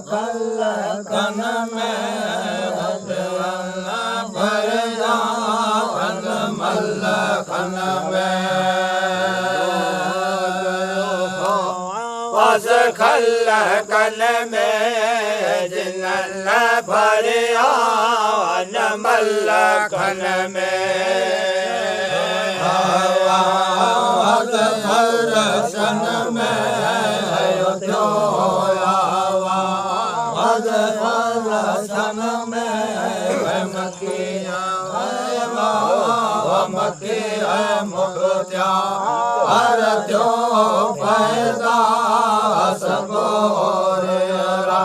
खल कन में भरया मल खन में बस खल कन में जिनन भरया मल खन में दर्शन में दर्शन में मकी मुक्त्या हर त्यो पैदा सगोरा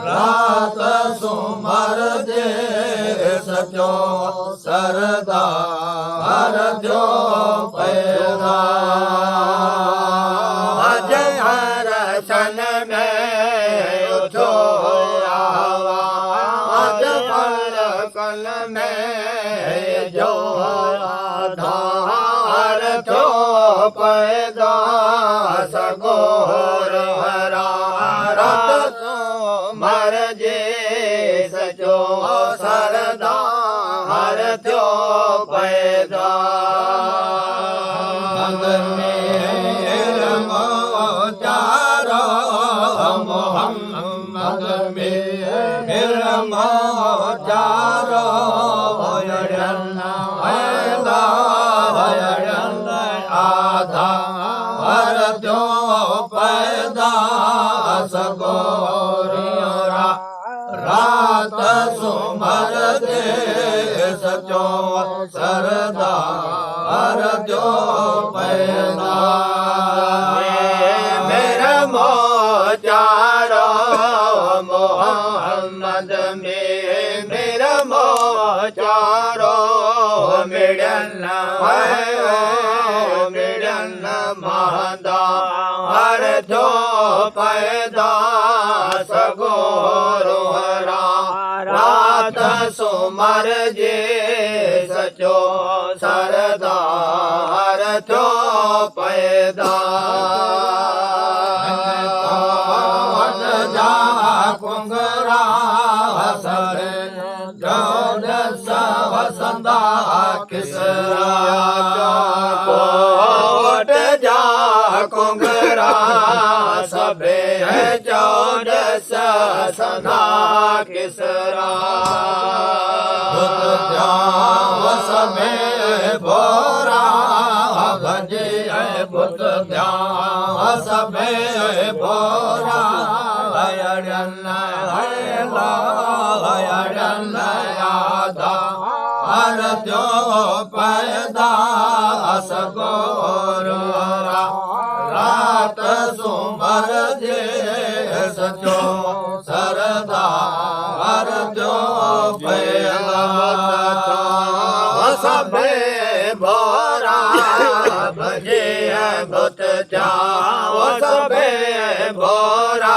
रात सुमर दे सचो सरदा हर त्यो पैदा अजय दर्शन में उठो आज फल कल में जो आधार तो पैदा सगोर हरा रत मर जे सचो सरदा हर त्यो पैदा मोहम्मद में चारो आधा हर जो पैदा सगोरा रात सुमर दे सचो सरदा हर जो पैदा मेरा मोचारो मोहम्मद में मेरा मोचारो मिलन मिलन महदा हर जो पैदा सगोरो हरा रात सुमर जे सचो सरदा हर जो पैदा कुंगरा वसंदा किसरा कोट जा कुंगरा सबे चौदस सदा किसरा सबे भोरा भजे बुत सबे भोरा हर जो पैदा सगोरा रात सुमर जे सचो सरदा हर जो पैदा सबे भोरा भजे बुत जाओ सबे भोरा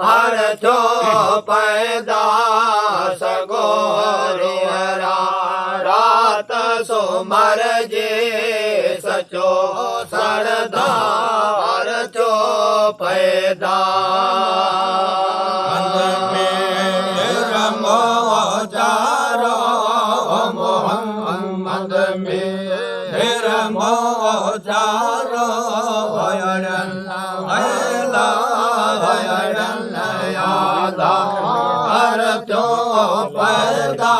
हर जो पैदा सगोरो हरा रात सुमर जे सचो सरदा हर जो पैदा मोहम्मद में मोचारो हर जो पैदा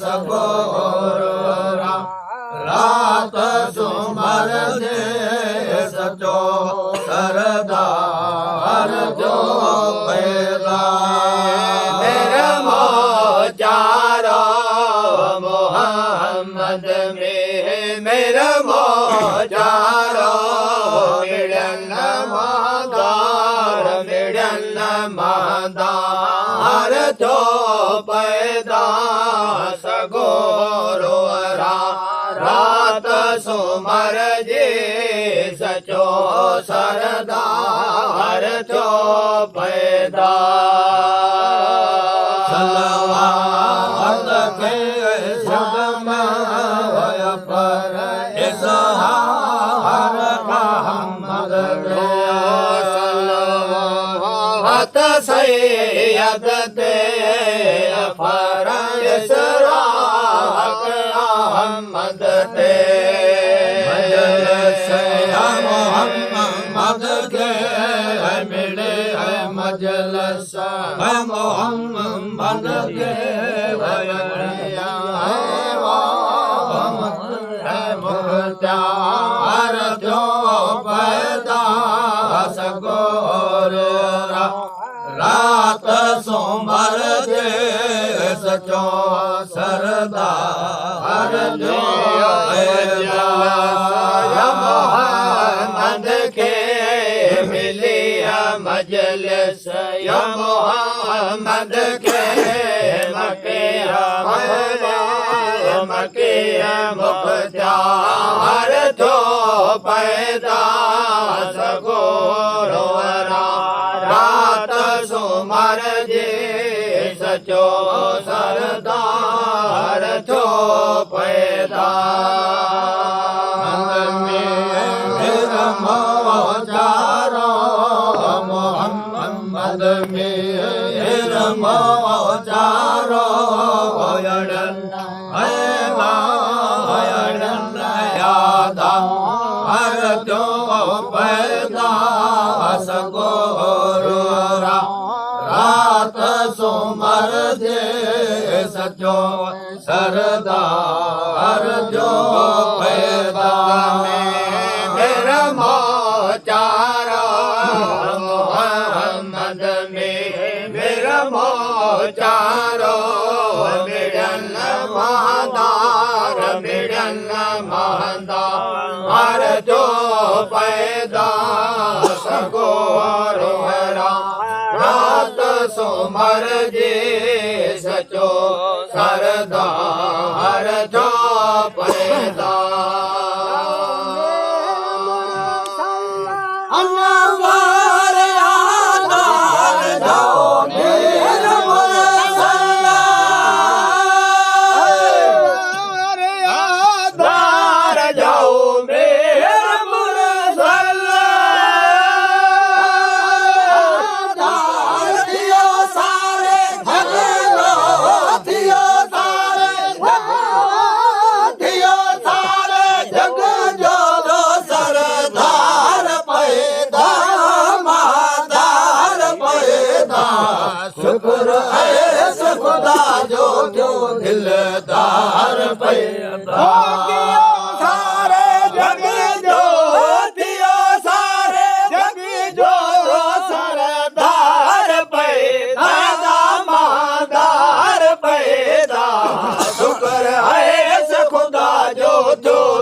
सगोरा रात सुमर दे सचो सरदा हर जो पैदा मेरा मोचारो मोहम्मद में मेरा मोचारो मिलन हर जो पैदा सगोरो रात सुमर जे सचो सरदा हर जो पैदा पर सैयद ते फरज़ राख अहमद ते मजलिस मोहम्मद के मिले मजलिस मोहम्मद के मुख्तार जो पैदा सगोर रात सोमर जे सचो सरदार जो मोहम्मद के मिली मजलिस मोहम्मद के मके मुख्तार जो पैदा सगोर रात सुमर जे सचो सरदार जो पैदा मोहम्मद में मोचारो यादा हर जो पैदा सगोर रात सुमर जे सचो सरदार जो पैदा मेरा मोचारो मोहम्मद में मेरा मोचारो मिलन महादार हर जो पैदा सगोर रात सुमर जे सचो सरदार जो पैदा शुक्र ऐस खुदा जो दिलदार पैदा सारे जग जो दियो सारे जग जो सरदार पैदा दामादार पैदा शुक्र ऐस खुदा जो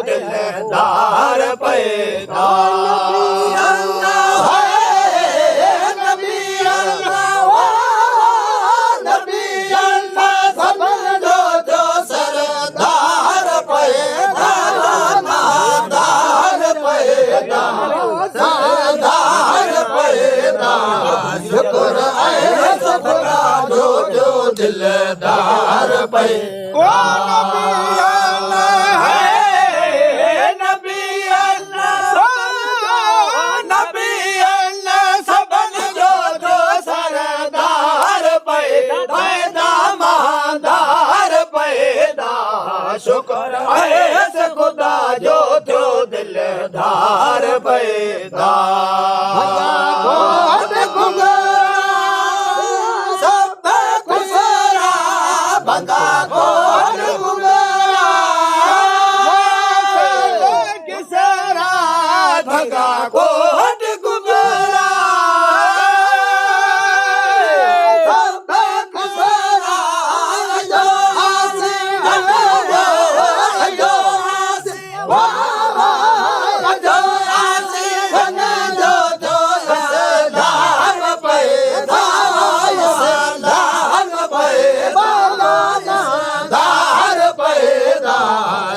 दिलदार पैदा शुक्र ऐस खुदा जो दिलदार पैदा सबन जो सरदार पैदा महादार पैदा शुक्र ऐस खुदा जो दिलदार पैदा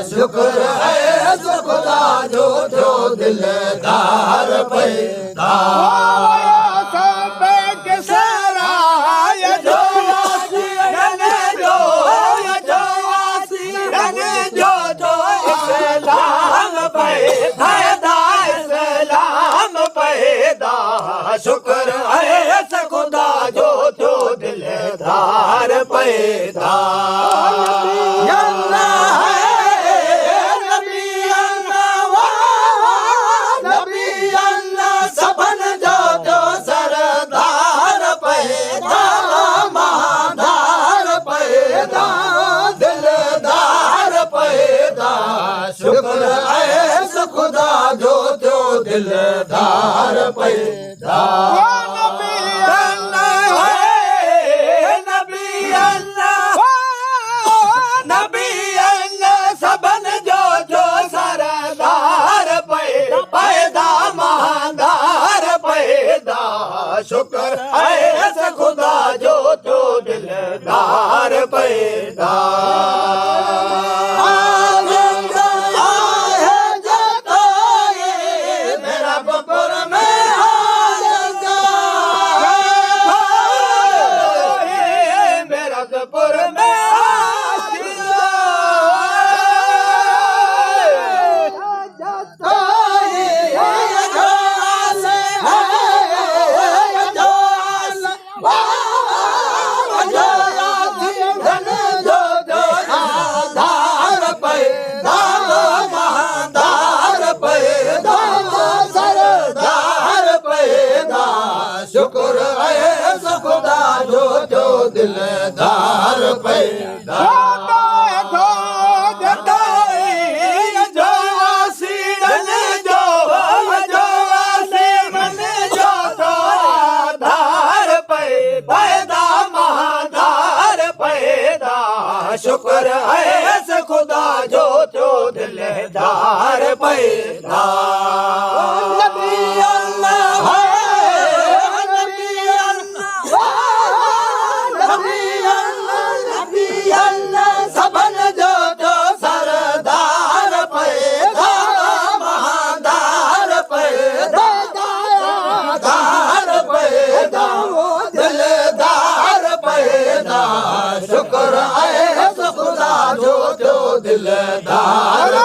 शुक्र ऐस खुदा जो दिलदार पैदा सब किसराय जो इस्लाम पैदा शुक्र ऐस खुदा जो दिलदार पैदा अल्लाह है नबी अल्लाह नबी अल्लाह सबन जो सरदार पैदा महादार पैदा दिलदार पैदा शुक्र है खुदा जो दिलदार पैदा शुक्र है खुदा जो दिलदार पैदा मेरा बपुर में मेरा बपुर में शुक्र है खुदा जो दिलदार पैदा जो सीरन जो सीमन जो धार पैदा महादार पैदा शुक्र है खुदा जो दिलदार पैदा शुक्र है खुदा जो दिलदार